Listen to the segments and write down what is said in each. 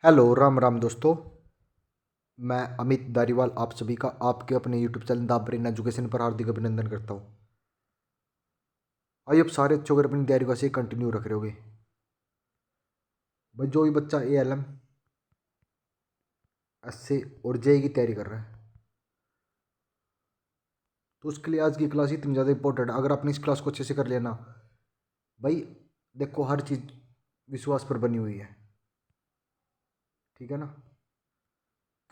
Hello Ram Ram दोस्तों। मैं अमित दारीवाल आप सभी का आपके अपने YouTube channel the brain education पर हार्दिक अभिनंदन करता हूँ। आइए अब सारे अच्छों को अपनी तैयारी को ऐसे कंटिन्यू रख रहे होगे भाई। जो भी बच्चा ALM SC और JEE की तैयारी कर रहा है तो उसके लिए आज की क्लास इतनी ज़्यादा इंपॉर्टेंट है। अगर आपने इस क्लास को अच्छे से कर लिया ना भाई, देखो हर चीज़ विश्वास पर बनी हुई है, ठीक है ना।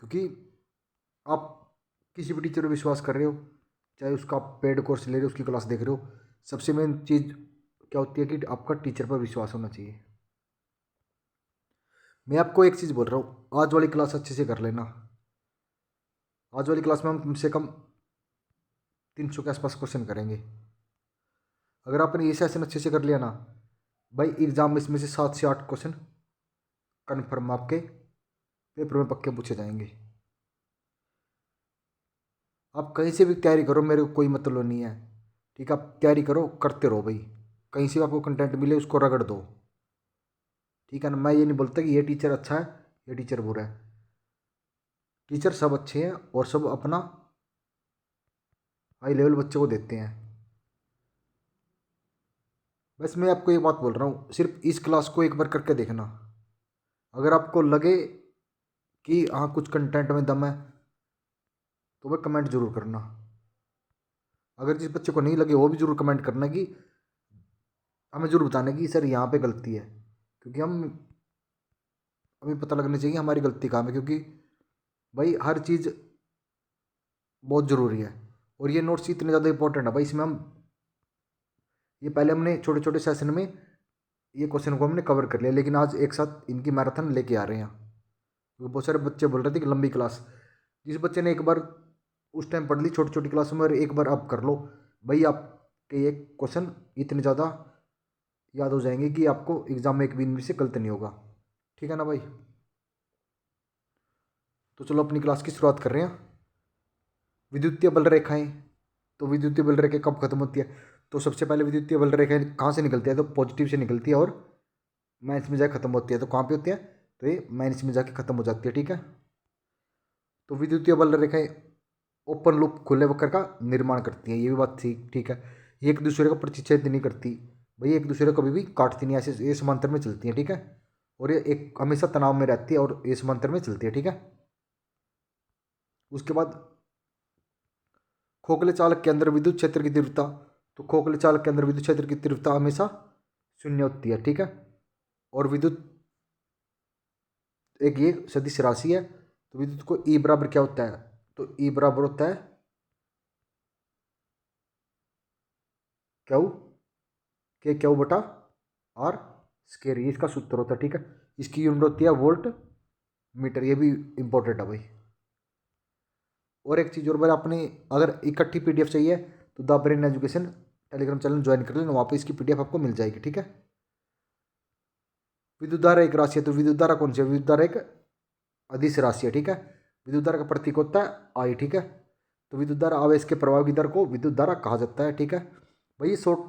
क्योंकि आप किसी भी टीचर पर विश्वास कर रहे हो, चाहे उसका आप पेड कोर्स ले रहे हो, उसकी क्लास देख रहे हो, सबसे मेन चीज़ क्या होती है कि आपका टीचर पर विश्वास होना चाहिए। मैं आपको एक चीज़ बोल रहा हूँ, आज वाली क्लास अच्छे से कर लेना। आज वाली क्लास में हम कम से कम 300 के आसपास क्वेश्चन करेंगे। अगर आपने ये सेशन अच्छे से कर लिया ना भाई, एग्जाम में इसमें से 7 से 8 क्वेश्चन कन्फर्म आपके पेपर में पक्के पूछे जाएंगे। आप कहीं से भी तैयारी करो, मेरे को कोई मतलब नहीं है, ठीक है। आप तैयारी करो, करते रहो भाई। कहीं से भी आपको कंटेंट मिले उसको रगड़ दो, ठीक है ना। मैं ये नहीं बोलता कि ये टीचर अच्छा है, ये टीचर बुरा है। टीचर सब अच्छे हैं और सब अपना हाई लेवल बच्चों को देते हैं। बस मैं आपको एक बात बोल रहा हूँ, सिर्फ इस क्लास को एक बार करके देखना। अगर आपको लगे कि हाँ कुछ कंटेंट में दम है तो वह कमेंट जरूर करना। अगर जिस बच्चे को नहीं लगे वो भी जरूर कमेंट करना कि हमें जरूर बताना कि सर यहाँ पे गलती है। क्योंकि हमें पता लगना चाहिए हमारी गलती कहाँ है, क्योंकि भाई हर चीज़ बहुत ज़रूरी है। और ये नोट्स इतने ज़्यादा इंपॉर्टेंट है भाई, इसमें हम ये पहले हमने छोटे छोटे सेशन में ये क्वेश्चन को हमने कवर कर लिया, लेकिन आज एक साथ इनकी मैराथन लेके आ रहे हैं। क्योंकि बहुत सारे बच्चे बोल रहे थे कि लंबी क्लास, जिस बच्चे ने एक बार उस टाइम पढ़ ली छोटी छोटी क्लास में और एक बार आप कर लो भाई, आपके ये क्वेश्चन इतने ज़्यादा याद हो जाएंगे कि आपको एग्जाम में एक भी इनमें से गलत नहीं होगा, ठीक है ना भाई। तो चलो अपनी क्लास की शुरुआत कर रहे हैं। विद्युतीय बल रेखाएं, तो विद्युतीय बल रेखाएं कब खत्म होती है? तो सबसे पहले विद्युतीय बल रेखाएं कहाँ से निकलती है? तो पॉजिटिव से निकलती है और माइनस में जाके खत्म होती है। तो कहाँ पे होती है? तो ये माइनस में जाके खत्म हो जाती है, ठीक है। तो विद्युतीय बल रेखाएं ओपन लूप खुले वक्र का निर्माण करती हैं, ये भी बात ठीक ठीक है। ये एक दूसरे का प्रतिच्छेद नहीं करती भाई, एक दूसरे को कभी भी काटती नहीं, ऐसे ये समांतर में चलती है, ठीक है। और ये एक हमेशा तनाव में रहती है और ये समांतर में चलती है, ठीक है। उसके बाद खोखले चालक के अंदर विद्युत क्षेत्र की तीव्रता, तो खोखले चालक के अंदर विद्युत क्षेत्र की तीव्रता हमेशा शून्य होती है, ठीक है। और विद्युत एक ये सदिश राशि है, तो विद्युत को ई बराबर क्या होता है? तो ई बराबर होता है क्यू के क्यू बटा आर स्केयर, ये इसका सूत्र होता है, ठीक है। इसकी यूनिट होती है वोल्ट मीटर, ये भी इंपॉर्टेंट है भाई। और एक चीज़ और भाई, आपने अगर इकट्ठी PDF चाहिए तो the brain education Telegram channel join कर लेना, वहाँ पे इसकी PDF आपको मिल जाएगी, ठीक है। विद्युत धारा एक राशि है, तो विद्युत धारा कौन सी है? विद्युत धारा एक अदिश राशि है, ठीक है। विद्युत धारा का प्रतीक होता है आई, ठीक है। तो विद्युत धारा आवेश के प्रवाह की दर को विद्युत धारा कहा जाता है, ठीक है भाई। ये शॉर्ट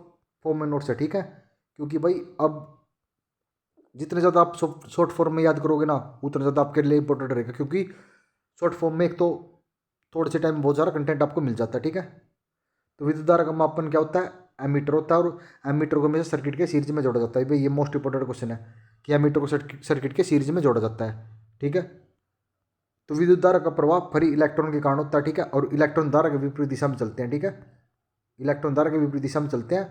फॉर्म में नोट्स है, ठीक है। क्योंकि भाई अब जितने ज़्यादा आप शॉर्ट फॉर्म में याद करोगे ना उतना ज़्यादा आपके लिए इंपॉर्टेंट रहेगा, क्योंकि शॉर्ट फॉर्म में एक तो थोड़े से टाइम में बहुत सारा कंटेंट आपको मिल जाता है, ठीक है। तो विद्युत धारा का मापन क्या होता है? एमीटर होता है, और एमीटर को हमेशा सर्किट के सीरीज में जोड़ा जाता है भाई। ये मोस्ट इंपॉर्टेंट क्वेश्चन है कि एमीटर को सर्किट के सीरीज में जोड़ा जाता है, ठीक है। तो विद्युत धारा का प्रभाव फ्री इलेक्ट्रॉन के कारण होता है, ठीक है। और इलेक्ट्रॉन धारा के विपरीत दिशा में चलते हैं, ठीक है। इलेक्ट्रॉन धारा के विपरीत दिशा में चलते हैं,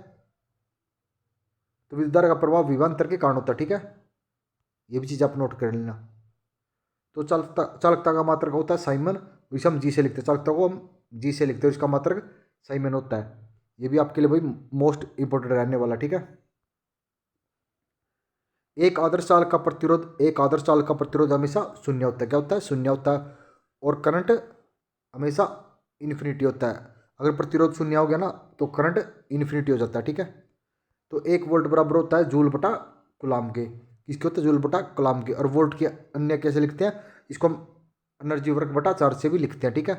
तो विद्युत धारा का प्रभाव विभवांतर के कारण होता है, ठीक है। ये भी चीज़ आप नोट कर लेना। तो चालकता चालकता का मात्रक होता है साइमन, इसे हम जी से लिखते हैं, चालकता को हम जी से लिखते हैं, इसका मात्रक साइमन होता है। ये भी आपके लिए भाई मोस्ट इंपॉर्टेंट रहने वाला, ठीक है। एक आदर्श चालक का प्रतिरोध हमेशा शून्य होता है, क्या होता है? शून्य होता है। और करंट हमेशा इन्फिनिटी होता है। अगर प्रतिरोध शून्य हो गया ना तो करंट इन्फिनिटी हो जाता है, ठीक है। तो 1 वोल्ट बराबर होता है जूल बटा गुलाम के, किसके होता है? जूल बटा गुलाम के। और वोल्ट के अन्य कैसे लिखते हैं? इसको हम एनर्जी वर्क बटा चार्ज से भी लिखते हैं, ठीक है।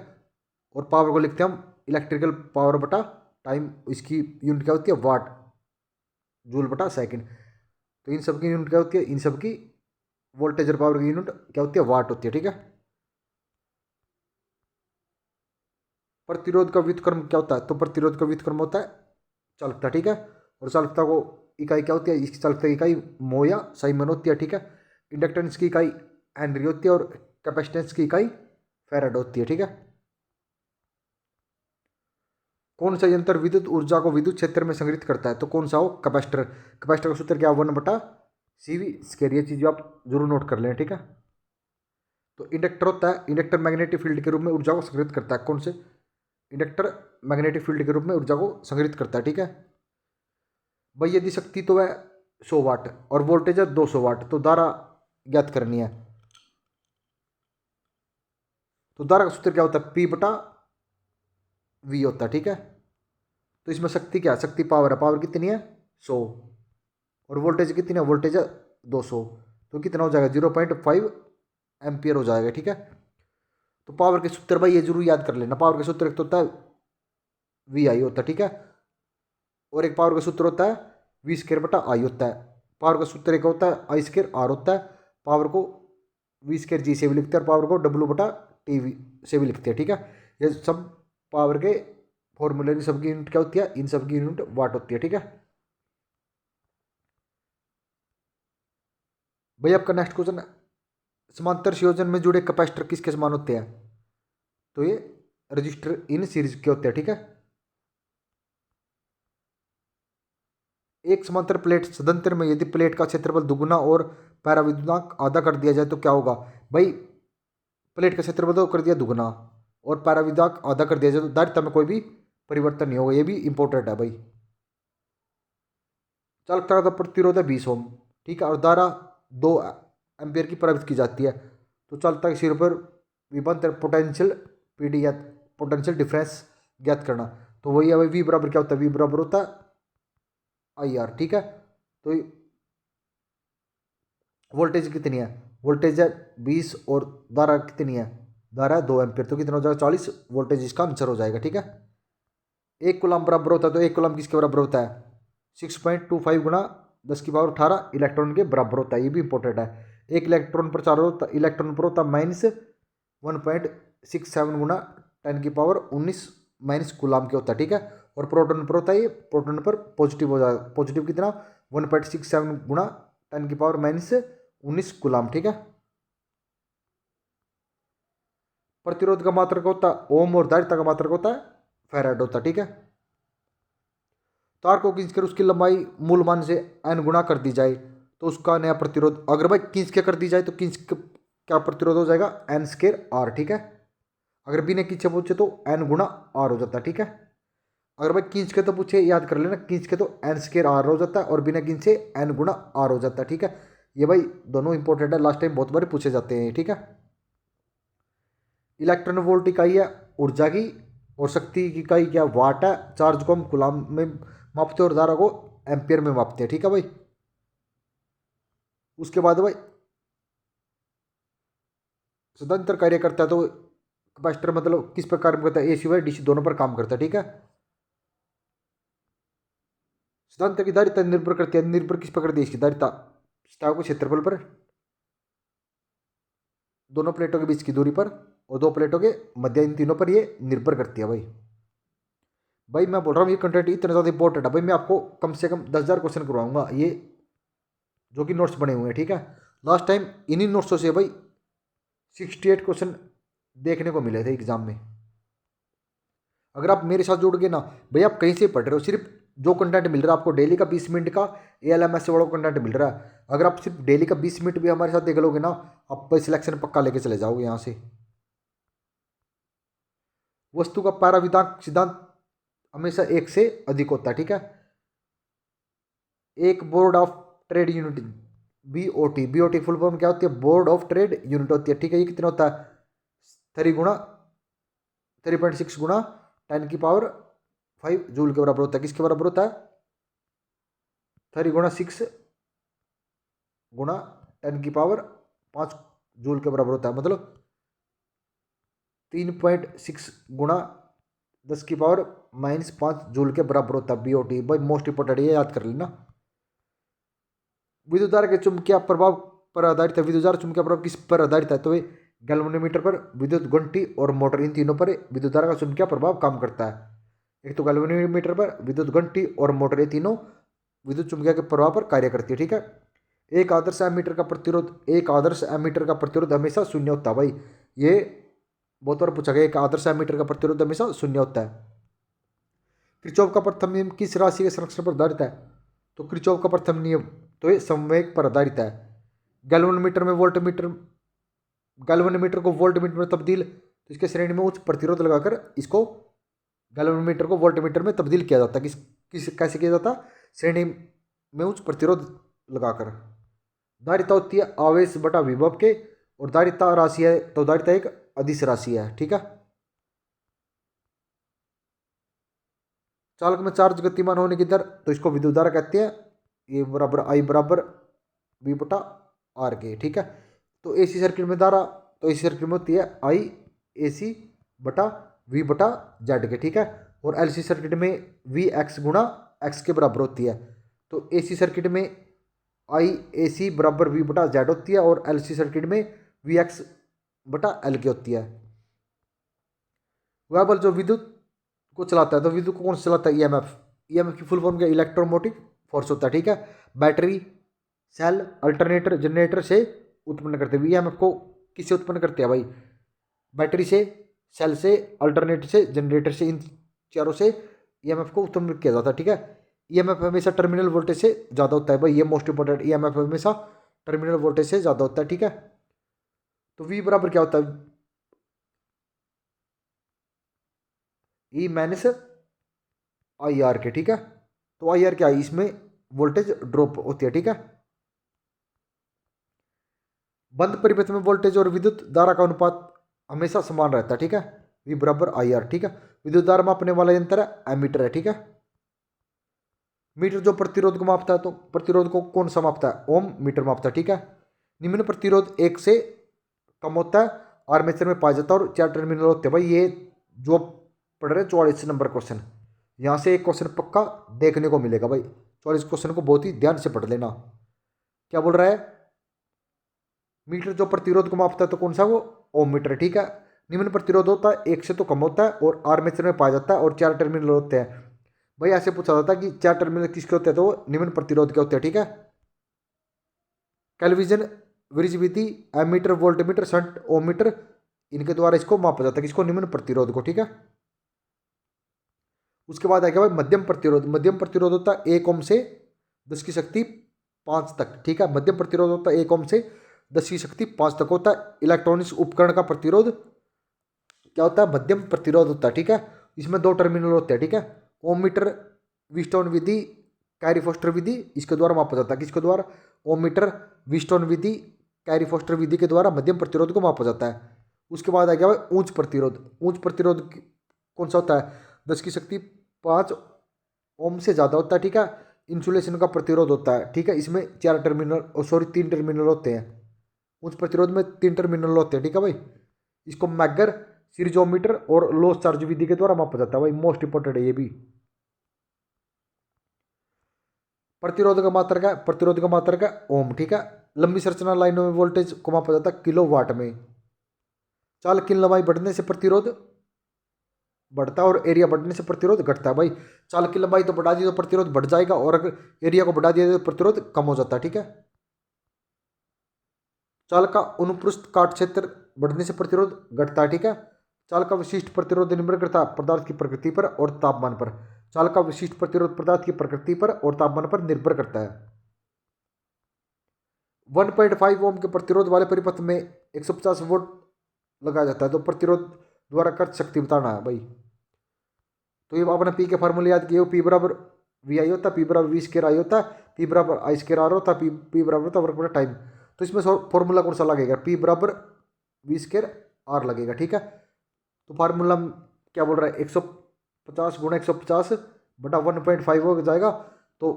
और पावर को लिखते हैं हम इलेक्ट्रिकल पावर बटा टाइम, इसकी यूनिट क्या होती है? वाट, जूल बटा सेकंड। तो इन सब की यूनिट क्या होती है? इन सब की वोल्टेज और पावर की यूनिट क्या होती है, वाट होती है, ठीक है। प्रतिरोध का व्युत्क्रम क्या होता है, तो प्रतिरोध का व्युत्क्रम होता है चालकता, ठीक है। और चालकता को इकाई क्या होती है, इसकी चालकता की इकाई मो या साइमन होती है, ठीक है। इंडक्टेंस की इकाई हेनरी होती है और कैपेसिटेंस की इकाई फैराड होती है, ठीक है। कौन सा यंत्र विद्युत ऊर्जा को विद्युत क्षेत्र में संग्रहित करता है, तो कौन सा हो, कैपेसिटर। कैपेसिटर का सूत्र क्या, 1/CV स्क्वायर, ये चीज आप जरूर नोट कर लें, ठीक है। तो इंडक्टर होता है, इंडक्टर मैग्नेटिक फील्ड के रूप में ऊर्जा को संग्रहित करता है, कौन से, इंडक्टर मैग्नेटिक फील्ड के रूप में ऊर्जा को संग्रहित करता है, ठीक है। भाई यदि शक्ति तो है 100 वाट और वोल्टेज है 200 वाट, तो धारा ज्ञात करनी है। तो धारा का सूत्र क्या होता है, P/V होता है, ठीक है। तो इसमें शक्ति क्या है, शक्ति पावर है, पावर कितनी है 100, और वोल्टेज कितनी है, वोल्टेज है 200, तो कितना हो जाएगा 0.5 एम्पियर हो जाएगा, ठीक है। तो पावर के सूत्र भाई ये जरूर याद कर लेना, पावर के सूत्र एक तो होता है VI होता है, ठीक है। और एक पावर का सूत्र होता है V²/I होता है। पावर का सूत्र एक होता है I²R होता है। पावर को V²G से भी लिखते हैं और पावर को W/TV से भी लिखते हैं, ठीक है। ये सब पावर के फॉर्मूले, इन सबकी यूनिट क्या होती है, इन सबकी यूनिट वाट होती है, ठीक है। भाई आपका नेक्स्ट क्वेश्चन है, समांतर संयोजन में जुड़े कैपेसिटर किसके समान होते हैं, तो ये रजिस्टर इन सीरीज के होते हैं, ठीक है। एक समांतर प्लेट सदंतर में यदि प्लेट का क्षेत्रफल दुगुना और पैराविद्युतांक आधा कर दिया जाए तो क्या होगा। भाई प्लेट का क्षेत्रफल तो कर दिया दुगुना और पैराविद्युतांक आधा कर दिया जाए तो धारिता में कोई भी परिवर्तन नहीं होगा, ये भी इंपॉर्टेंट है भाई। चालकता का प्रतिरोध है 20 ओम, ठीक है, और धारा 2 एम्पियर की प्रवाहित की जाती है। तो चालकता के सिरे पर विभवांतर पोटेंशियल PD या पोटेंशियल डिफरेंस ज्ञात करना, तो वही है भाई, V बराबर क्या होता है, V बराबर होता है IR, ठीक है। तो वोल्टेज कितनी है, वोल्टेज है 20 और धारा कितनी है, धारा है 2 एम्पियर, तो कितना हो जाएगा 40 वोल्टेज, इसका आंसर हो जाएगा, ठीक है। एक कूलम बराबर होता है, तो एक कूलम किसके बराबर होता है, 6.25 गुणा 10⁻18 इलेक्ट्रॉन के बराबर होता है, ये भी इंपॉर्टेंट है। एक इलेक्ट्रॉन पर चार होता, इलेक्ट्रॉन पर होता -1.67 गुणा 10⁻19 माइनस कूलम के होता है, ठीक है। और प्रोटॉन पर होता है, ये प्रोटॉन पर पॉजिटिव हो जाएगा, पॉजिटिव कितना 1.67 गुणा 10⁻19 कूलम, ठीक है। प्रतिरोध का मात्रक होता है ओम और धारिता का मात्रक होता है फैराड होता है, ठीक है। तार को खींचकर उसकी लंबाई मूल मान से n गुणा कर दी जाए तो उसका नया प्रतिरोध, अगर भाई खींच के कर दी जाए तो खींच के क्या प्रतिरोध हो जाएगा n²R, ठीक है। अगर बिना खींचे पूछे तो n गुणा R हो जाता है, ठीक है। अगर भाई खींच के तो पूछे, याद कर लेना, खींच के तो n²R हो जाता है और बिना खींचे n गुणा R हो जाता है, ठीक है। ये भाई दोनों इंपॉर्टेंट है, लास्ट टाइम बहुत बार पूछे जाते हैं, ठीक है। इलेक्ट्रॉन वोल्ट इकाई है ऊर्जा की और शक्ति की इकाई क्या वाट है। चार्ज को हम कूलम में मापते हैं और धारा को एम्पियर में मापते हैं, ठीक है भाई। उसके बाद भाई सदंतर कार्य करता है, तो कैपेसिटर मतलब किस पर कार्य करता है, AC व DC दोनों पर काम करता है, ठीक है। सदंतर की धारिता निर्भर करती है, निर्भर किस पर करती है, इसकी धारिता स्टाव के क्षेत्रफल पर, दोनों प्लेटों के बीच की दूरी पर और दो प्लेटों के मध्य, इन तीनों पर ये निर्भर करती है भाई। भाई मैं बोल रहा हूँ ये कंटेंट इतना ज़्यादा इंपॉर्टेंट है भाई, मैं आपको कम से कम 10,000 क्वेश्चन करवाऊंगा ये, जो कि नोट्स बने हुए हैं, ठीक है। लास्ट टाइम इन्हीं नोट्सों से भाई 68 क्वेश्चन देखने को मिले थे एग्जाम में। अगर आप मेरे साथ जुड़ गए ना भाई, आप कहीं से पढ़ रहे हो, सिर्फ जो कंटेंट मिल रहा है आपको डेली का 20 मिनट का ALMS से वाला कंटेंट मिल रहा है, अगर आप सिर्फ डेली का 20 मिनट भी हमारे साथ देख लोगे ना, आप सिलेक्शन पक्का लेके चले जाओगे यहाँ से। वस्तु का पैराविधान सिद्धांत हमेशा एक से अधिक होता है, ठीक है। एक board of trade unit BOT full form क्या होती है, बोर्ड ऑफ ट्रेड यूनिट होती है, ठीक है। ये कितना होता है 3.6 गुणा 10⁵ जूल के बराबर होता है, किसके बराबर होता है 3 × 6 गुणा 10⁵5 जूल के बराबर होता है, मतलब 3.6 गुणा 10⁻⁻5 जूल के बराबर होता है BOT। भाई मोस्ट इंपोर्टेंट ये याद कर लेना। विद्युत धारा के चुंबकीय प्रभाव पर आधारित है? विद्युत धारा चुंबकीय प्रभाव किस पर आधारित है? तो ये गैल्वेनोमीटर पर, विद्युत घंटी और मोटर, इन तीनों पर विद्युत धारा का चुंबकीय प्रभाव काम करता है। एक तो गैल्वेनोमीटर पर, विद्युत घंटी और मोटर, ये तीनों विद्युत चुंबकीय के प्रभाव पर कार्य करती है। ठीक है। एक आदर्श एमीटर का प्रतिरोध, एक आदर्श एमीटर का प्रतिरोध हमेशा शून्य होता है भाई। ये बहुत बार पूछा गया, एक आदर्श एमीटर का प्रतिरोध हमेशा शून्य होता है। किरचॉफ का प्रथम नियम किस राशि के संरक्षण पर आधारित है? तो किरचॉफ का प्रथम नियम तो ये संवेग पर आधारित है। गैल्वेनोमीटर में वोल्टमीटर, गैल्वेनोमीटर को वोल्टमीटर में तब्दील, तो इसके श्रेणी में उच्च प्रतिरोध लगाकर इसको गैल्वेनोमीटर को वोल्टमीटर में तब्दील किया जाता है। किस कैसे किया जाता? श्रेणी में उच्च प्रतिरोध लगाकर। धारिता होती है आवेश बटा विभव के, और धारिता राशि है तो धारिता एक अदिश राशि है। ठीक है। चालक में चार्ज गतिमान होने की दर, तो इसको विद्युत धारा कहते हैं। ये बराबर आई बराबर वी बटा आर के। ठीक है। तो एसी सर्किट में धारा, तो एसी सर्किट में होती है आई एसी बटा वी बटा जेड के। ठीक है। और एलसी सर्किट में वी एक्स गुणा एक्स के बराबर होती है। तो एसी सर्किट में आई ए सी बराबर वी बटा जेड होती है, और एल सी सर्किट में वी एक्स बटा एल के होती है। वह बल जो विद्युत को चलाता है, तो विद्युत को कौन सा चलाता है? ईएमएफ। ईएमएफ की फुल फॉर्म क्या? इलेक्ट्रोमोटिव फोर्स होता है। ठीक है। बैटरी, सेल, अल्टरनेटर, जनरेटर से उत्पन्न करते हैं। ईएमएफ को किससे उत्पन्न करते हैं भाई? बैटरी से, सेल से, अल्टरनेटर से, जनरेटर से, इन चारों से ईएमएफ को उत्पन्न किया जाता है। ठीक है। ईएमएफ हमेशा टर्मिनल वोल्टेज से ज़्यादा होता है भाई, ये मोस्ट इंपॉर्टेंट। ईएमएफ हमेशा टर्मिनल वोल्टेज से ज़्यादा होता है। ठीक है। तो वी बराबर क्या होता है? ई माइनस आई आर के। ठीक है। तो आई आर क्या है? इसमें वोल्टेज ड्रॉप होती है। ठीक है। बंद परिपथ में वोल्टेज और विद्युत धारा का अनुपात हमेशा समान रहता है। ठीक है। वी बराबर आई आर। ठीक है। विद्युत धारा मापने वाला यंत्र है एमीटर है। ठीक है। मीटर जो प्रतिरोध को मापता है, तो प्रतिरोध को कौन सा मापता है? ओम मीटर मापता है। ठीक है। निम्न प्रतिरोध 1 से कम होता है, आर्मेचर में पाया जाता है, और 4 टर्मिनल होते हैं भाई। ये जो पढ़ रहे 44 नंबर क्वेश्चन, यहाँ से एक क्वेश्चन पक्का देखने को मिलेगा भाई। 44 क्वेश्चन को बहुत ही ध्यान से पढ़ लेना। क्या बोल रहा है? मीटर जो प्रतिरोध को मापता है, तो कौन सा? वो ओम मीटर। ठीक है। निम्न प्रतिरोध होता है 1 से तो कम होता है, और आर्मेचर में पाया जाता है, और 4 टर्मिनल होते हैं भाई। ऐसे पूछा जाता है कि 4 टर्मिनल किसके होते हैं, तो वो निम्न प्रतिरोध के होते हैं। ठीक है। टेलीविजन, ब्रिज विधि, एमीटर, वोल्टमीटर, शंट, ओम मीटर, इनके द्वारा इसको मापा जाता है, किसको? निम्न प्रतिरोध को। ठीक है। उसके बाद आएगा भाई मध्यम प्रतिरोध। मध्यम प्रतिरोध होता है 1 ओम से 10 की शक्ति 5 तक। ठीक है। मध्यम प्रतिरोध होता है 1 ओम से 10 की शक्ति 5 तक होता है। इलेक्ट्रॉनिक्स उपकरण का प्रतिरोध क्या होता है? मध्यम प्रतिरोध होता है। ठीक है। इसमें 2 टर्मिनल होते हैं। ठीक है। ओम मीटर, व्हीटस्टोन विधि, कैरी फोस्टर विधि, इसके द्वारा मापा जाता है। किसके द्वारा? ओम मीटर, व्हीटस्टोन विधि, कैरी फोस्टर विधि के द्वारा मध्यम प्रतिरोध को मापा जाता है। उसके बाद आ गया भाई उच्च प्रतिरोध। उच्च प्रतिरोध कौन सा होता है? 10 की शक्ति 5 ओम से ज़्यादा होता है। ठीक है। इंसुलेशन का प्रतिरोध होता है। ठीक है। इसमें 4 टर्मिनल, सॉरी 3 टर्मिनल होते हैं। उच्च प्रतिरोध में 3 टर्मिनल होते हैं। ठीक है भाई। इसको मैगर, सीरीजोमीटर और लॉस चार्ज विधि के द्वारा मापा जाता है भाई। मोस्ट इंपॉर्टेंट है ये भी। प्रतिरोध का मात्रक है, प्रतिरोध का मात्रक है ओम। ठीक है। लंबी संरचना लाइनों में वोल्टेज को मापा जाता है किलो वाट में। चालक की लंबाई बढ़ने से प्रतिरोध बढ़ता है, और एरिया बढ़ने से प्रतिरोध घटता है भाई। चालक की लंबाई तो बढ़ा दी तो प्रतिरोध बढ़ जाएगा, और अगर एरिया को बढ़ा दिया तो प्रतिरोध कम हो जाता है। ठीक है। चालक का अनुप्रस्थ काट क्षेत्र बढ़ने से प्रतिरोध घटता है। ठीक है। चालक का विशिष्ट प्रतिरोध निर्भर करता है पदार्थ की प्रकृति पर और तापमान पर। चालक का विशिष्ट प्रतिरोध पदार्थ की प्रकृति पर और तापमान पर निर्भर करता है। 1.5 ओम के प्रतिरोध वाले परिपथ में 150 वोल्ट लगाया जाता है। तो प्रतिरोध द्वारा कर्त शक्ति बताना है भाई। तो ये आपने पी के फार्मूले याद किए हो। पी बराबर वी आई होता है, पी बराबर वी स्केयर आई होता है, पी बराबर आई स्केयर आर होता है, पी बराबर होता है वर्क बटा टाइम। तो इसमें फॉर्मूला कौन सा लगेगा? पी बराबर वी स्केयर आर लगेगा। ठीक है। तो फार्मूला क्या बोल रहा है? 150 गुणा 150 बटा 1.5 हो जाएगा। तो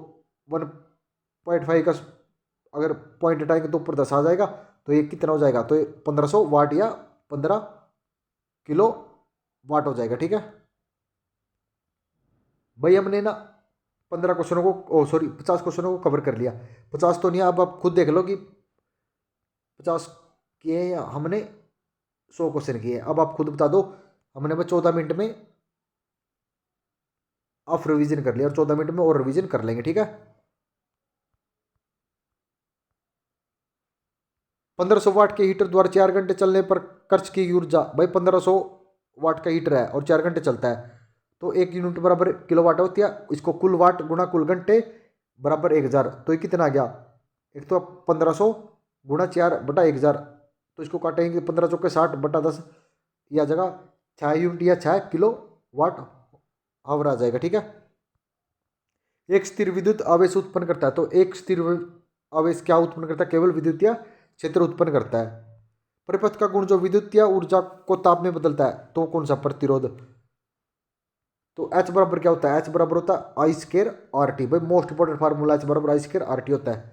1.5 का अगर पॉइंट हटाएंगे तो ऊपर 10 आ जाएगा। तो ये कितना हो जाएगा? तो ये 1500 वाट या 15 किलो वाट हो जाएगा। ठीक है भाई। हमने ना 15 क्वेश्चनों को, सॉरी 50 क्वेश्चनों को कवर कर लिया। 50 तो नहीं, अब आप खुद देख लो कि 50 किए हैं या हमने 100 क्वेश्चन किए हैं। अब आप खुद बता दो, हमने बस 14 मिनट में ऑफ रिवीजन कर लिया और 14 मिनट में और रिवीजन कर लेंगे, ठीक है। 1500 वाट के हीटर द्वारा 4 घंटे चलने पर खर्च की ऊर्जा, भाई 1500 वाट का हीटर है और 4 घंटे चलता है, तो 1 यूनिट बराबर किलोवाट होती है। इसको कुल वाट गुणा कुल घंटे बराबर 1000, तो ये कितना आ गया, एक तो 1500 गुणा 4/1000, तो इसको काटेंगे 15 चौके 60 बटा 10, यह जगह 6 यूनिट या 6 किलो वाट आ जाएगा, ठीक है। एक स्थिर विद्युत आवेश उत्पन्न करता है, तो एक स्थिर आवेश क्या उत्पन्न करता है, केवल विद्युत या क्षेत्र उत्पन्न करता है। परिपथ का गुण जो विद्युत या ऊर्जा को ताप में बदलता है, तो कौन सा, प्रतिरोध। तो H बराबर क्या होता है, H बराबर होता है आई स्केयर आर टी। भाई मोस्ट इंपॉर्टेंट फार्मूला H बराबर आई स्केयर आर टी होता है।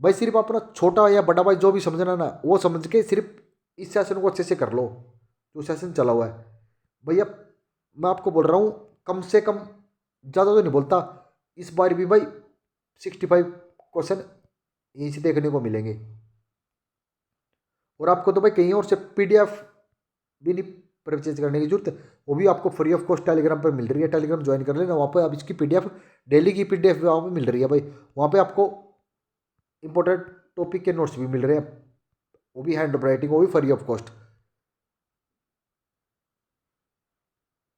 भाई सिर्फ अपना छोटा या बड़ा भाई जो भी समझना ना, वो समझ के सिर्फ इस सेशन को अच्छे से कर लो जो सेशन चला हुआ है। भैया मैं आपको बोल रहा हूँ, कम से कम, ज़्यादा तो नहीं बोलता, इस बार भी भाई 65 क्वेश्चन यहीं से देखने को मिलेंगे। और आपको तो भाई कहीं और से पीडीएफ भी नहीं परचेज करने की जरूरत, वो भी आपको फ्री ऑफ कॉस्ट टेलीग्राम पर मिल रही है। टेलीग्राम ज्वाइन कर लेना, वहाँ पर आप इसकी पीडीएफ, डेली की पीडीएफ वहाँ पर मिल रही है भाई। वहाँ पे आपको इंपॉर्टेंट टॉपिक के नोट्स भी मिल रहे हैं, वो भी हैंड राइटिंग, वो भी फ्री ऑफ कॉस्ट।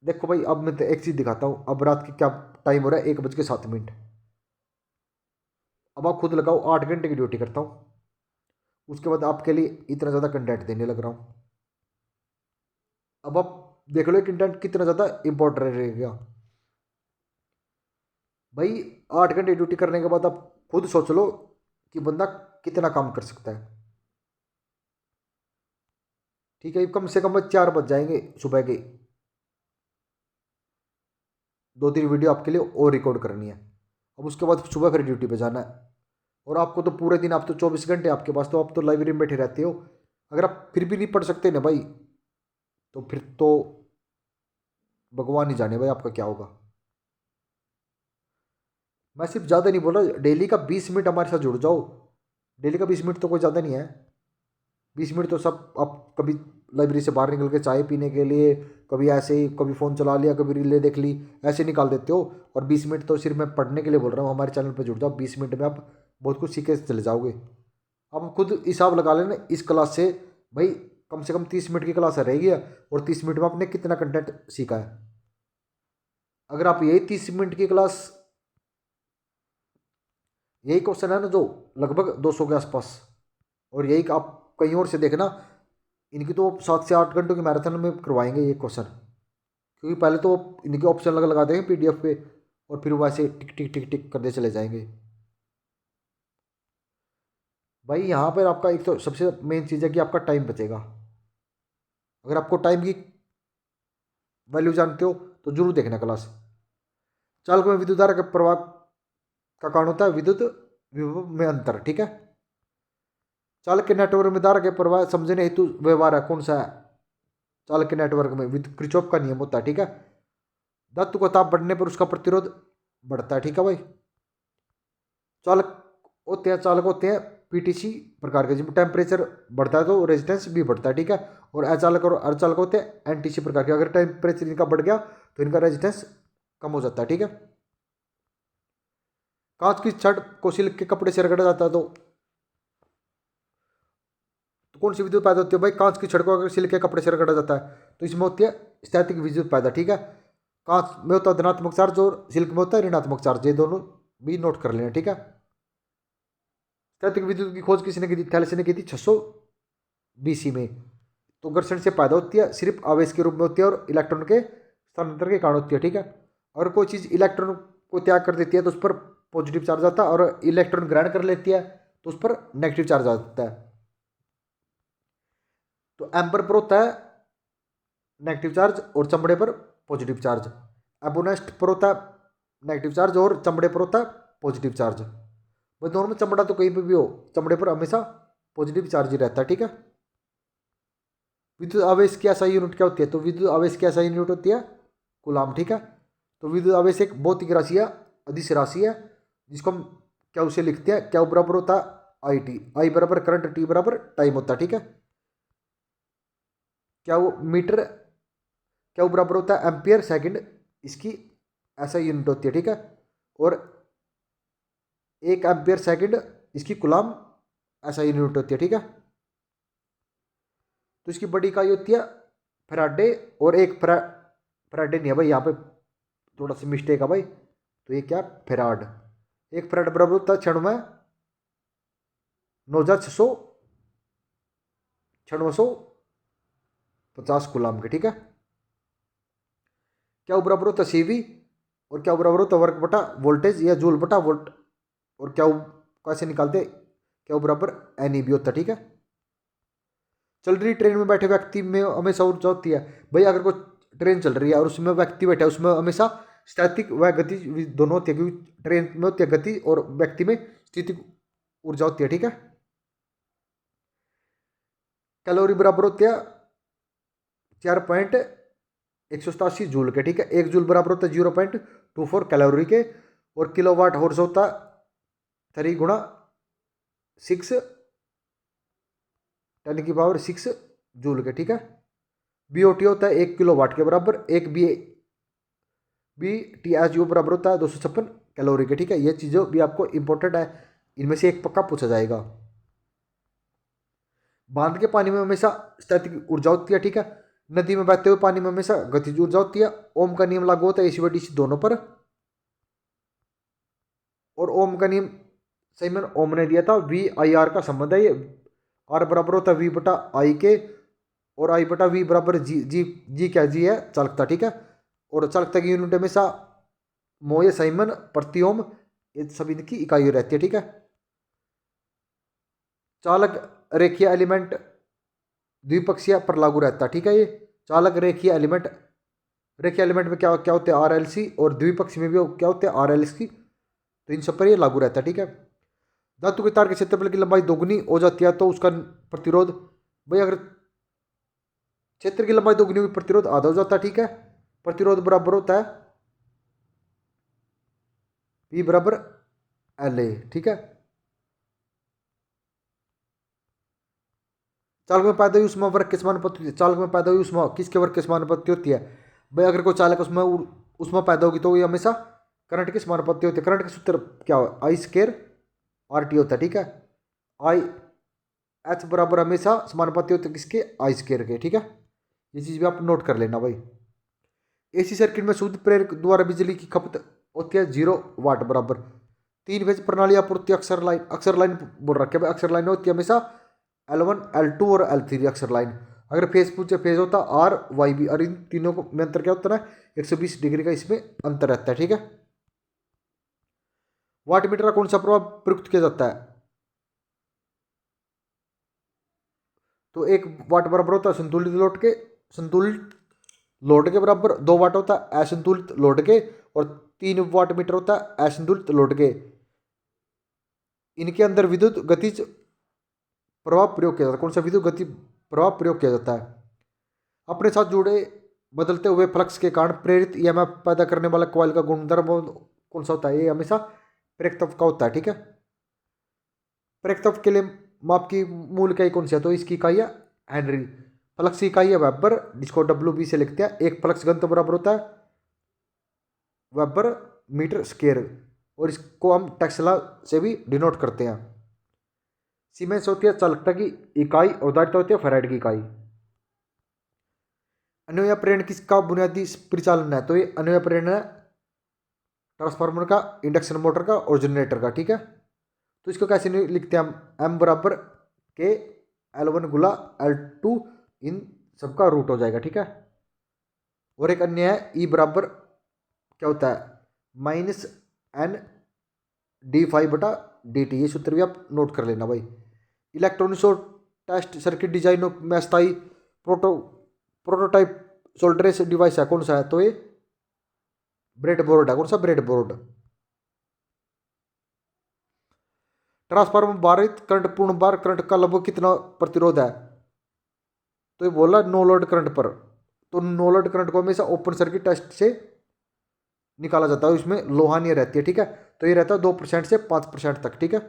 देखो भाई अब मैं तो एक चीज़ दिखाता हूँ, अब रात की क्या टाइम हो रहा है, 1:07। अब आप खुद लगाओ, 8 घंटे की ड्यूटी करता हूँ, उसके बाद आपके लिए इतना ज़्यादा कंटेंट देने लग रहा हूँ। अब आप देख लो कंटेंट कितना ज़्यादा इंपॉर्टेंट रहेगा। भाई 8 घंटे ड्यूटी करने के बाद आप खुद सोच लो कि बंदा कितना काम कर सकता है, ठीक है। कम से कम 4 बज जाएंगे सुबह के, 2-3 वीडियो आपके लिए और रिकॉर्ड करनी है। अब उसके बाद सुबह फिर ड्यूटी पे जाना है, और आपको तो पूरे दिन, आप तो 24 घंटे आपके पास, तो आप तो लाइब्रेरी में बैठे रहते हो। अगर आप फिर भी नहीं पढ़ सकते ना भाई, तो फिर तो भगवान ही जाने भाई आपका क्या होगा। मैं सिर्फ ज़्यादा नहीं बोल रहा, डेली का 20 मिनट हमारे साथ जुड़ जाओ। डेली का 20 मिनट तो कोई ज़्यादा नहीं है, 20 मिनट तो सब आप कभी लाइब्रेरी से बाहर निकल के चाय पीने के लिए, कभी ऐसे ही, कभी फ़ोन चला लिया, कभी रीलें देख ली, ऐसे निकाल देते हो। और 20 मिनट तो सिर्फ मैं पढ़ने के लिए बोल रहा हूँ। हमारे चैनल पर जुड़ जाओ, 20 मिनट में आप बहुत कुछ सीख के चले जाओगे। अब खुद हिसाब लगा लेना इस क्लास से, भाई कम से कम 30 मिनट की क्लास रहेगी, और 30 मिनट में आपने कितना कंटेंट सीखा है। अगर आप यही 30 मिनट की क्लास, यही क्वेश्चन है ना जो लगभग 200 के आसपास, और यही आप कहीं और से देखना, इनकी तो 7 से 8 घंटों की मैराथन में करवाएंगे ये क्वेश्चन। क्योंकि पहले तो इनके ऑप्शन लगा देंगे पीडीएफ पे, और फिर वैसे टिक टिक टिक टिक करते चले जाएंगे। भाई यहाँ पर आपका एक तो सबसे मेन चीज़ है कि आपका टाइम बचेगा। अगर आपको टाइम की वैल्यू जानते हो तो जरूर देखना क्लास। चालक में विद्युत धारा के प्रवाह का कारण होता है विद्युत विभव में अंतर, ठीक है। चालक के नेटवर्क में धारा के प्रवाह समझने हेतु व्यवहार है कौन सा है, चालक के नेटवर्क में किरचॉफ का नियम होता है, ठीक है। धातु का ताप बढ़ने पर उसका प्रतिरोध बढ़ता है, ठीक है भाई। चालक होते हैं पीटीसी प्रकार के, जब टेम्परेचर बढ़ता है तो रेजिस्टेंस भी बढ़ता है, ठीक है। और अचालक और अर्धचालक होते हैं एनटीसी प्रकार के, अगर टेम्परेचर इनका बढ़ गया तो इनका रेजिस्टेंस कम हो जाता है, ठीक है। कांच की छड़ को सिल्क के कपड़े से रगड़ा जाता है, तो कौन सी विद्युत पैदा होती है भाई, कांच की छड़ को अगर सिल्क के कपड़े से रगड़ा जाता है तो इसमें होती है स्थैतिक विद्युत पैदा, ठीक है। कांच में होता है धनात्मक चार्ज और सिल्क में होता है ऋणात्मक चार्ज, ये दोनों भी नोट कर लेना, ठीक है। स्थैतिक विद्युत की खोज किसने की थी, थैलेस ने की थी 600 BC में। तो घर्षण से पैदा होती है, सिर्फ आवेश के रूप में होती है, और इलेक्ट्रॉन के स्थानांतरण के कारण होती है, ठीक है। और कोई चीज़ इलेक्ट्रॉन को त्याग कर देती है तो उस पर पॉजिटिव चार्ज आता है, और इलेक्ट्रॉन ग्रहण कर लेती है तो उस पर नेगेटिव चार्ज आता है। तो एम्पर पर होता है नेगेटिव चार्ज और चमड़े पर पॉजिटिव चार्ज। एबोनेस्ट पर होता है नेगेटिव चार्ज और चमड़े पर होता है पॉजिटिव चार्ज। भाई दोनों में चमड़ा तो कहीं पे भी हो, चमड़े पर हमेशा पॉजिटिव चार्ज ही रहता है, ठीक है। विद्युत आवेश की SI यूनिट क्या होती है, तो विद्युत आवेश की SI यूनिट होती है कूलाम, ठीक है। तो विद्युत आवेश एक भौतिक राशि है, अदिश राशि है, जिसको हम क्या उसे लिखते हैं, क्या बराबर होता है आई टी, आई बराबर करंट, टी बराबर टाइम होता है, ठीक है। क्या वो मीटर, क्या वो बराबर होता है एम्पियर सेकंड, इसकी ऐसा यूनिट होती है, ठीक है। और एक एम्पियर सेकंड इसकी कूलम ऐसा यूनिट होती है, ठीक है। तो इसकी बड़ी इकाई होती है फैराडे, और एक फैराडे नहीं है भाई, यहाँ पे थोड़ा सा मिस्टेक है भाई, तो ये क्या फेराड, एक फेराड बराबर होता है 96,650 कूलम के, ठीक है। क्या बराबर होता है सीवी, और क्या बराबर होता है वर्क बटा वोल्टेज या जूल बटा वोल्ट, और क्या कैसे निकालते, क्या बराबर एन ई बी होता है, ठीक है। चल रही ट्रेन में बैठे व्यक्ति में हमेशा ऊर्जा होती है भाई, अगर कोई ट्रेन चल रही है और उसमें व्यक्ति बैठा है, उसमें हमेशा स्टैटिक व गति दोनों होती है, क्योंकि ट्रेन में होती है गति और व्यक्ति में स्थितिक ऊर्जा होती है, ठीक है। कैलोरी बराबर होती है 4.187 जूल के, ठीक है। एक जूल बराबर होता है 0.24 कैलोरी के, और किलोवाट हॉर्स होता है 3 × 6 10⁶ जूल के, ठीक है। बीओटी होता है 1 किलोवाट के बराबर, एक बी टी एच यू बराबर होता है 256 कैलोरी के, ठीक है। ये चीज़ें भी आपको इंपॉर्टेंट है, इनमें से एक पक्का पूछा जाएगा। बांध के पानी में हमेशा स्थैतिक ऊर्जा होती है, ठीक है। नदी में बहते हुए पानी में हमेशा गतिज ऊर्जा होती है। ओम का नियम लागू होता है एसी व डीसी दोनों पर, और ओम का नियम सही में ओम ने दिया था, वी आई आर का संबंध है ये, आर बराबर होता है वी बटा आई के, और आई बटा वी बराबर जी, जी जी क्या जी है चालकता, ठीक है। और चालकता की यूनिट हमेशा मो या साइमन प्रति ओम, ये सभी की इकाई रहती है, ठीक है। चालक रेखीय एलिमेंट द्विपक्षीय पर लागू रहता है, ठीक है। ये चालक रेखीय एलिमेंट में क्या क्या होते हैं आर एल सी, और द्विपक्षी में भी क्या होते हैं आर एल सी, तो इन सब पर ये लागू रहता है, ठीक है। धातु के तार के क्षेत्रफल की लंबाई दोगुनी हो जाती है तो उसका प्रतिरोध, भाई अगर क्षेत्र की लंबाई दोगुनी हुई प्रतिरोध आधा हो जाता है, ठीक है। प्रतिरोध बराबर होता है P बराबर एल ए, ठीक है। चालक में पैदा हुई ऊष्मा वर्ग के समानुपाती होती है, चालक में पैदा हुई ऊष्मा किसके वर्ग के समानुपाती होती है, भाई अगर कोई चालक उसमें ऊष्मा पैदा होगी तो ये हमेशा करंट के समानुपाती होती है। करंट का सूत्र क्या हो, आई स्क्वायर आर टी होता है, ठीक है। आई एच बराबर हमेशा समानुपाती होते हैं किसके, आई स्क्वायर के, ठीक है। ये चीज़ भी आप नोट कर लेना भाई। एसी सर्किट में शुद्ध प्रेरक द्वारा बिजली की खपत होती है 0 वाट बराबर। 3 फेज प्रणाली आपूर्ति अक्सर लाइन बोल रखे भाई, अक्सर लाइन होती है हमेशा L1 L2 और L3 अक्सर लाइन। अगर फेज पूछे फेज होता आर वाई बी, और इन तीनों को में अंतर क्या होता है 120 डिग्री का इसमें अंतर रहता है, ठीक है। वाट मीटर का कौन सा प्रभाव प्रयुक्त किया जाता है, तो 1 वाट बराबर होता है संतुलित लोड के बराबर, 2 वाट होता है असंतुलित लोड के, और 3 वाट मीटर होता है असंतुलित लोड के। इनके अंदर विद्युत गतिज प्रभाव प्रयोग किया जाता है, कौन सा विद्युत गति प्रभाव प्रयोग किया जाता है। अपने साथ जुड़े बदलते हुए फ्लक्स के कारण प्रेरित ईएमएफ पैदा करने वाला कॉइल का गुणधर्म कौन सा होता है, ये हमेशा प्रेरकत्व का होता है, ठीक है। प्रेरकत्व के लिए माप की मूल इकाई कौन सी है, तो इसकी इकाई है हेनरी। फ्लक्स की इकाई है वेबर, जिसको डब्ल्यू बी से लिखते हैं। एक फ्लक्स घनत्व बराबर होता है वेबर मीटर स्क्वायर, और इसको हम टेस्ला से भी डिनोट करते हैं। सीमेंस होती है चालकता की इकाई, और उदारता होती है फैराड की इकाई। अन्वय प्रेरण किसका बुनियादी परिचालन है, तो ये अन्वय प्रेरण है ट्रांसफार्मर का, इंडक्शन मोटर का और जनरेटर का, ठीक है। तो इसको कैसे लिखते हैं हम, एम बराबर के L1 गुला L2, इन सबका रूट हो जाएगा, ठीक है। और एक अन्य है ई बराबर क्या होता है -N/d∅/dt, ये सूत्र भी आप नोट कर लेना भाई। इलेक्ट्रॉनिक टेस्ट सर्किट डिजाइन में अस्थायी प्रोटोटाइप सोल्डरेस डिवाइस है, कौन सा है, तो ये ब्रेड बोर्ड है, कौन सा ब्रेड बोर्ड। ट्रांसफार्मर भारित करंट पूर्ण भार करंट का लगभग कितना प्रतिरोध है, तो ये बोला नो लोड करंट पर, तो नो लोड करंट को हमेशा ओपन सर्किट टेस्ट से निकाला जाता है, उसमें लोहानिया रहती है, ठीक है। तो ये रहता है 2% से 5% तक, ठीक है।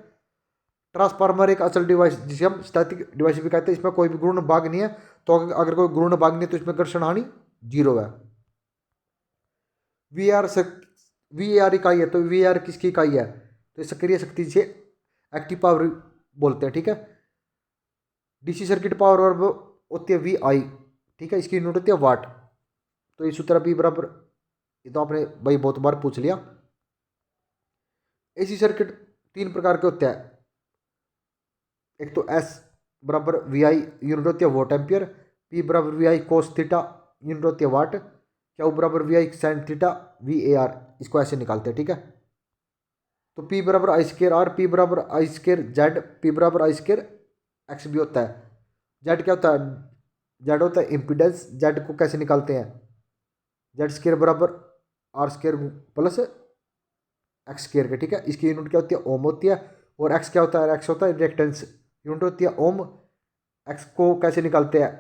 ट्रांसफार्मर एक अचल डिवाइस जिसे हम स्टैटिक डिवाइस भी कहते हैं, इसमें कोई भी गुण भाग नहीं है। तो अगर कोई गुण भाग नहीं है तो इसमें घर्षण हानि जीरो है। वी आर वी आर इकाई है, तो वी आर किसकी इकाई है? तो सक्रिय शक्ति से एक्टिव पावर बोलते हैं, ठीक है। डीसी सर्किट पावर वर्ब होती है वी आई, ठीक है, इसकी यूनिट होती है वाट। तो ये सूत्र बी बराबर, ये तो आपने भाई बहुत बार पूछ लिया। एसी सर्किट तीन प्रकार के होते हैं। एक तो एस बराबर वी आई यूनिट होती है वोट एम्पियर, पी बराबर V I cos theta unit होती है वाट, क्यू बराबर V I sine theta V A R, इसको ऐसे निकालते हैं, ठीक है। तो पी बराबर आई स्केयर आर, पी बराबर आई स्केयर जेड, पी बराबर आई स्केयर एक्स भी होता है। जेड क्या होता है? जेड होता है इम्पीडेंस। जेड को कैसे निकालते हैं? जेड स्केयर बराबर R square plus X square के, ठीक है। इसकी यूनिट क्या होती है? ओम होती है। और एक्स क्या होता है? एक्स होता है रिएक्टेंस, यूनिट होती है ओम। एक्स को कैसे निकालते हैं?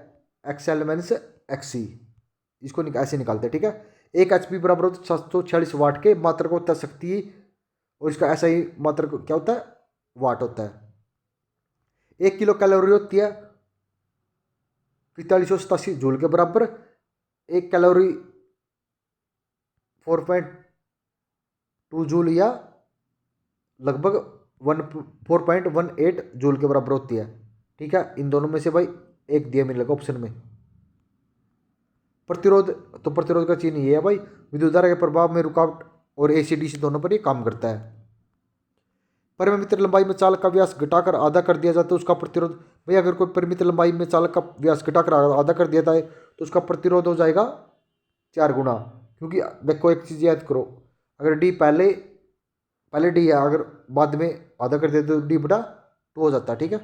एक्स एल माइनस एक्स सी, इसको ऐसे निकालते हैं, ठीक है। एक एच पी बराबर होता है 746 वाट के, मात्रक को होता है शक्ति, और इसका ऐसा ही मात्रक क्या होता है? वाट होता है। 1 किलो कैलोरी होती है 4587 जूल के बराबर। एक कैलोरी 4.2 जूल या लगभग 4.18 जूल के बराबर होती है, ठीक है। इन दोनों में से भाई एक दिया मिलेगा ऑप्शन में। प्रतिरोध, तो प्रतिरोध का चिन्ह ये है भाई, विद्युत धारा के प्रभाव में रुकावट और एसी डीसी दोनों पर ये काम करता है। परिमित लंबाई में चालक का व्यास घटाकर आधा कर दिया जाता है, उसका प्रतिरोध, भाई अगर कोई परिमित लंबाई में चालक का व्यास घटाकर आधा कर दिया जाए तो उसका प्रतिरोध हो जाएगा 4 गुना। क्योंकि देखो एक चीज़ याद करो, अगर डी पहले डी है, अगर बाद में आधा कर दिया तो डी बटा 2 हो जाता है, ठीक है।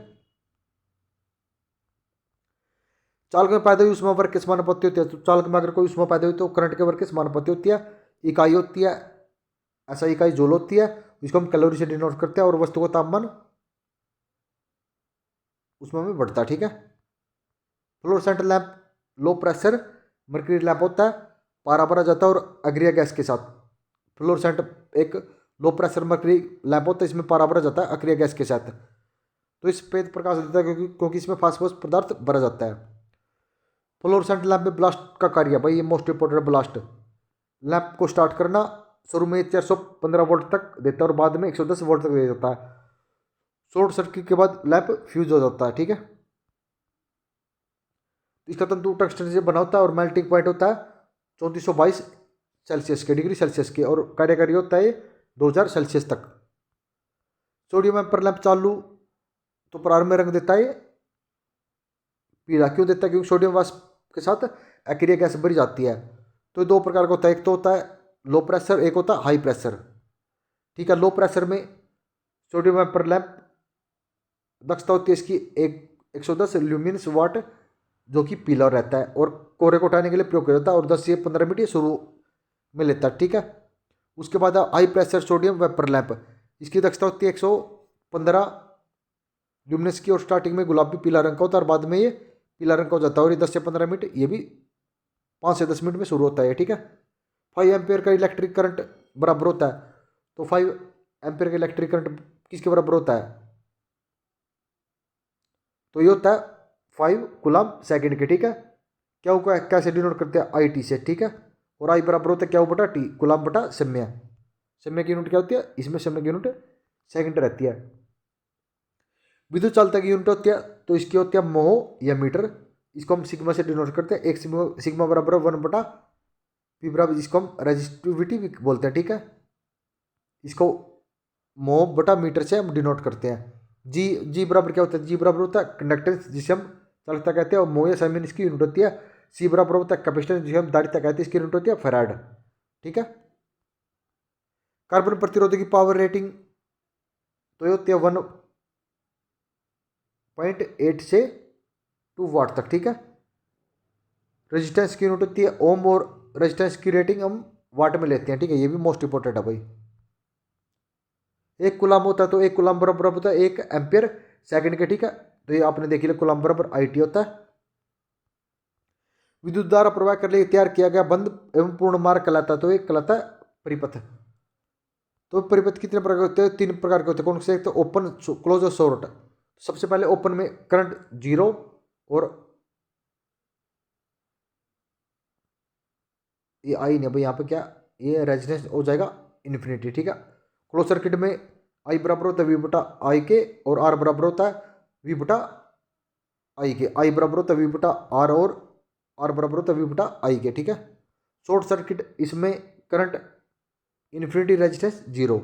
चालक में पैदा हुई ऊष्मा वर्ग के समानुपाती होती है। तो चालक में अगर कोई ऊष्मा पैदा हुई तो करंट के वर्ग के समानुपाती होती है। इकाई होती है, ऐसा इकाई जूल होती है, इसको हम कैलोरी से डिनोट करते हैं। और वस्तु का तापमान उसमें में बढ़ता है, ठीक है। Fluorescent lamp low pressure mercury lamp होता है, पारा भरा जाता है और अग्रिय गैस के साथ। फ्लोरोसेंट एक लो प्रेशर मर्क्यूरी लैंप होता है, इसमें पारा भरा जाता है अक्रिय गैस के साथ। तो इस पे प्रकाश देता है क्योंकि इसमें फास्फोरस पदार्थ भरा जाता है। फ्लोरोसेंट लैंप में ब्लास्ट का कार्य, भाई ये मोस्ट इंपोर्टेंट ब्लास्ट। लैंप को स्टार्ट करना, शुरू में 415 वोल्ट तक देता है और बाद में 110 वोल्ट तक दे देता है। शॉर्ट सर्किट के बाद लैंप फ्यूज हो जाता है, ठीक है। इसका तंतु टंगस्टन से बना होता है और मेल्टिंग पॉइंट होता है 3422 सेल्सियस के, डिग्री सेल्सियस के, और कार्यकारी होता है 2000 सेल्सियस तक। सोडियम एम्पर लैंप चालू तो प्रारंभ में रंग देता है पीला, क्यों देता है? क्योंकि सोडियम वाष्प के साथ एक्रिया गैस भरी जाती है। तो दो प्रकार का होता है, एक तो होता है लो प्रेशर, एक होता है हाई प्रेशर, ठीक है। लो प्रेशर में सोडियम एम्पर लैंप दक्षता होती है इसकी 110 ल्यूमिनस वाट, जो कि पीला रहता है और कोहरे को उठाने के लिए प्रयोग किया जाता है, और 10 से 15 मिनट ये शुरू में लेता है, ठीक है। उसके बाद high pressure sodium vapour lamp, इसकी दक्षता होती है 115 ल्यूमिनस की, और स्टार्टिंग में गुलाबी पीला रंग का होता है और बाद में ये पीला रंग का हो जाता है, और ये 10 से 15 मिनट, ये भी 5 से 10 मिनट में शुरू होता है, ठीक है। 5 एम्पियर का इलेक्ट्रिक करंट बराबर होता है, तो 5 एम्पियर का इलेक्ट्रिक करंट किसके बराबर होता है? तो ये होता है 5 कूलम सेकंड के, ठीक है। क्या को कैसे डिनोट करते हैं? आई टी से, ठीक है। और आई बराबर होता है क्या बटा टी, कूलम बटा समय। समय की यूनिट क्या होती है? इसमें समय की यूनिट सेकंड रहती है। विद्युत चालकता की यूनिट होती है, तो इसकी होती है मोह या मीटर, इसको हम सिग्मा से डिनोट करते हैं। एक सिग्मा बराबर 1 बटा पी बराबर, जिसको हम रेजिस्टिविटी भी बोलते हैं, ठीक है। इसको मोह बटा मीटर से हम डिनोट करते हैं। जी बराबर क्या होता है? जी बराबर होता है कंडक्टेंस, जिसे हम चालकता कहते हैं, और मोह या सेमिन इसकी यूनिट होती है। सी बराबर होता है कैपेसिटेंस, जिसे हम धारिता कहते हैं, इसकी यूनिट होती है फैराड, ठीक है। कार्बन प्रतिरोध की पावर रेटिंग तो ये होती है 1.8 से 2 वाट तक, ठीक है। रेजिस्टेंस की यूनिट होती है ओम, और रेजिस्टेंस की रेटिंग हम वाट में लेते हैं, ठीक है। ये भी मोस्ट इंपोर्टेंट है भाई। एक कूलम होता है, तो एक कूलम बराबर होता है 1 एम्पियर सेकंड के, ठीक है। तो ये आपने देख लिया, कूलम बराबर आई टी होता है। विद्युत धारा प्रवाह करने के लिए तैयार किया गया बंद एवं पूर्ण मार्ग कहलाता है, तो एक कहलाता है परिपथ। तो परिपथ कितने प्रकार के होते हैं? 3 प्रकार के होते हैं। कौन से? एक तो ओपन, क्लोज और शॉर्ट। सबसे पहले ओपन में करंट 0 और ये आई नहीं भाई, यहाँ पे क्या ये रेजिस्टेंस हो जाएगा इन्फिनिटी, ठीक है। क्लोज सर्किट में आई बराबर होता है वी बटा आई के, और आर बराबर होता है वी बटा आई के। आई बराबर होता है वी बटा आर, और आर बराबर होता है वी बटा आई के, ठीक है। शॉर्ट सर्किट, इसमें करंट इन्फिनिटी, रेजिस्टेंस 0।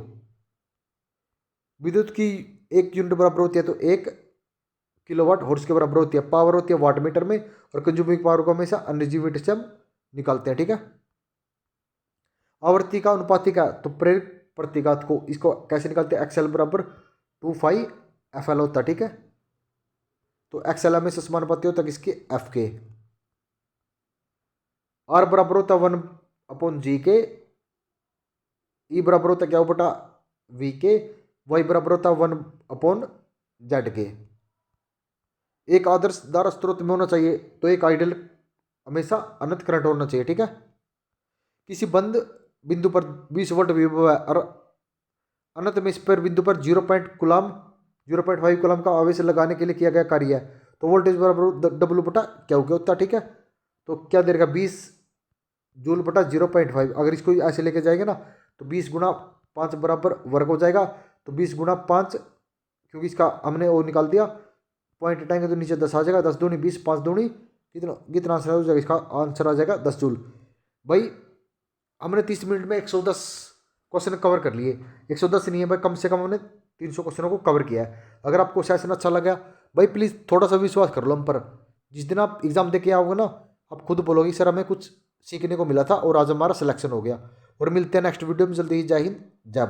विद्युत की एक यूनिट बराबर होती है तो 1 किलोवाट हॉर्स के बराबर होती है। पावर होती है वाट मीटर में, और कंज्यूमिंग पावर को हमेशा एनर्जी मीटर से हम निकालते हैं, ठीक है। आवर्ती का अनुपातिक है तो प्रेरक प्रतिघात को इसको कैसे निकालते हैं? एक्सएल बराबर 2 FL होता है, ठीक है। तो एक्सएल हमेशा समानुपाती होता है किसके? एफ के। आर बराबर होता है 1/G के। ई बराबर होता है क्या बटा वी के। वाई बराबर होता है 1/Z के। एक आदर्श धारा स्रोत में होना चाहिए तो एक आइडियल हमेशा अनंत करंट होना चाहिए, ठीक है। किसी बंद बिंदु पर 20 वोल्ट विभव है और अनंत में इस पर बिंदु पर 0.5 कूलम का आवेश लगाने के लिए किया गया कार्य है, तो वोल्टेज बराबर W बटा क्या होता है, ठीक है। तो क्या दे देगा? 20 जूल बटा 0.5। अगर इसको ऐसे लेके जाएंगे ना तो 20 गुणा 5 बराबर वर्ग हो जाएगा। तो 20 गुणा 5, क्योंकि इसका हमने वो निकाल दिया, पॉइंट हटाएंगे तो नीचे 10 आ जाएगा। 10 दूनी 20, 5 दूनी कितना कितना आंसर हो जाएगा? इसका आंसर आ जाएगा 10 जूल। भाई हमने 30 मिनट में 110 क्वेश्चन कवर कर लिए। 110 नहीं है भाई, कम से कम हमने 300 क्वेश्चनों को कवर किया है। अगर आपको सेशन अच्छा लगा भाई, प्लीज़ थोड़ा सा विश्वास कर लो हम पर। जिस दिन आप एग्जाम दे के आओगे ना, आप खुद बोलोगे सर हमें कुछ सीखने को मिला था और आज हमारा सिलेक्शन हो गया। और मिलते हैं नेक्स्ट वीडियो में जल्दी ही। जय हिंद, जय भारत।